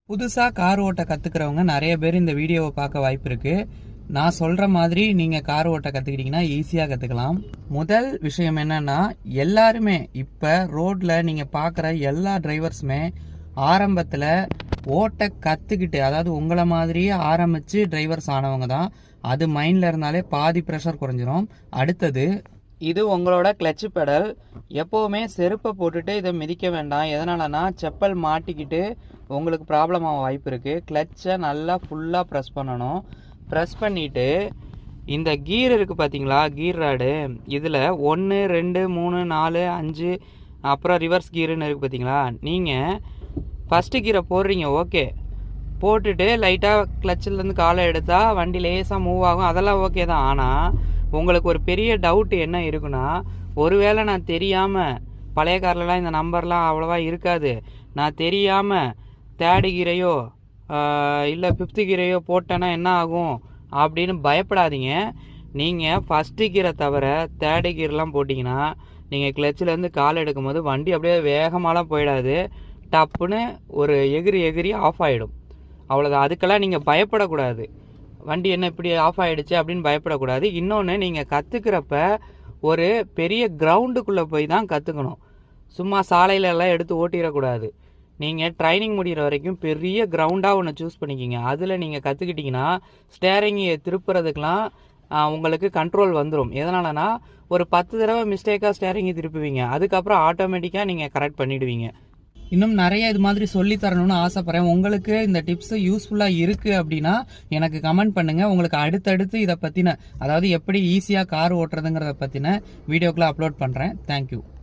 புதுசா கார் ஓட்ட கத்துக்கிறவங்க நிறைய பேர் இந்த வீடியோவை பார்க்க வாய்ப்பு இருக்கு. நான் சொல்ற மாதிரி நீங்க கார் ஓட்ட கத்துக்கிட்டீங்கன்னா ஈஸியா கத்துக்கலாம். முதல் விஷயம் என்னன்னா, எல்லாருமே இப்ப ரோட்ல நீங்க பார்க்குற எல்லா டிரைவர்ஸுமே ஆரம்பத்துல ஓட்ட கத்துக்கிட்டு, அதாவது உங்களை மாதிரியே ஆரம்பிச்சு டிரைவர்ஸ் ஆனவங்க தான். அது மைண்ட்ல இருந்தாலே பாதி ப்ரெஷர் குறைஞ்சிரும். அடுத்தது, இது உங்களோட கிளட்ச் பெடல். எப்போவுமே செருப்பை போட்டுட்டு இதை மிதிக்க வேண்டாம். எதனாலனா செப்பல் மாட்டிக்கிட்டு உங்களுக்கு ப்ராப்ளம் ஆக வாய்ப்பு இருக்குது. கிளட்சை நல்லா ஃபுல்லாக ப்ரெஸ் பண்ணணும். ப்ரெஸ் பண்ணிவிட்டு இந்த கீர் இருக்குது பார்த்தீங்களா, கீர் ராடு, இதில் 1 2 3 4 5 அப்புறம் ரிவர்ஸ் கீருன்னு இருக்குது பார்த்தீங்களா. நீங்கள் ஃபஸ்ட்டு கீரை போடுறீங்க, ஓகே, போட்டுட்டு லைட்டாக கிளச்சிலேருந்து காலை எடுத்தால் வண்டி லேசாக மூவ் ஆகும், அதெல்லாம் ஓகே தான். ஆனால் உங்களுக்கு ஒரு பெரிய டவுட் என்ன இருக்குன்னா, ஒருவேளை நான் தெரியாமல், பழைய கார்லலாம் இந்த நம்பர்லாம் அவ்வளோவா இருக்காது, நான் தெரியாமல் தேர்டு கீரையோ இல்லை ஃபிஃப்த்து கீரையோ போட்டேன்னா என்ன ஆகும் அப்படின்னு பயப்படாதீங்க. நீங்கள் ஃபஸ்ட்டு கீரை தவிர தேர்டு கீரெலாம் போட்டிங்கன்னா நீங்கள் கிளச்சிலேருந்து கால் எடுக்கும் போது வண்டி அப்படியே வேகமாலாம் போயிடாது, டப்புன்னு ஒரு எகிரி ஆஃப் ஆகிடும், அவ்வளோதான். அதுக்கெல்லாம் நீங்கள் பயப்படக்கூடாது. வண்டி என்ன இப்படி ஆஃப் ஆகிடுச்சு அப்படின்னு பயப்படக்கூடாது. இன்னொன்று, நீங்கள் கற்றுக்கிறப்ப ஒரு பெரிய கிரவுண்டுக்குள்ளே போய் தான் கற்றுக்கணும். சும்மா சாலையிலலாம் எடுத்து ஓட்டிடக்கூடாது. நீங்கள் ட்ரைனிங் முடிகிற வரைக்கும் பெரிய கிரவுண்டாக ஒன்று சூஸ் பண்ணிக்கிங்க. அதில் நீங்கள் கற்றுக்கிட்டிங்கன்னா ஸ்டேரிங்கை திருப்புறதுக்கெலாம் உங்களுக்கு கண்ட்ரோல் வந்துடும். எதனாலனா ஒரு 10 தடவை மிஸ்டேக்காக ஸ்டேரிங்கை திருப்புவீங்க, அதுக்கப்புறம் ஆட்டோமேட்டிக்காக நீங்கள் கரெக்ட் பண்ணிவிடுவீங்க. இன்னும் நிறைய இது மாதிரி சொல்லி தரணும்னு ஆசைப்பட்றேன். உங்களுக்கு இந்த டிப்ஸ் யூஸ்ஃபுல்லாக இருக்குது அப்படின்னா எனக்கு கமெண்ட் பண்ணுங்கள். உங்களுக்கு அடுத்தடுத்து இதை பற்றின, அதாவது எப்படி ஈஸியாக கார் ஓட்டுறதுங்கிறத பற்றின வீடியோக்களை அப்லோட் பண்ணுறேன். தேங்க்யூ.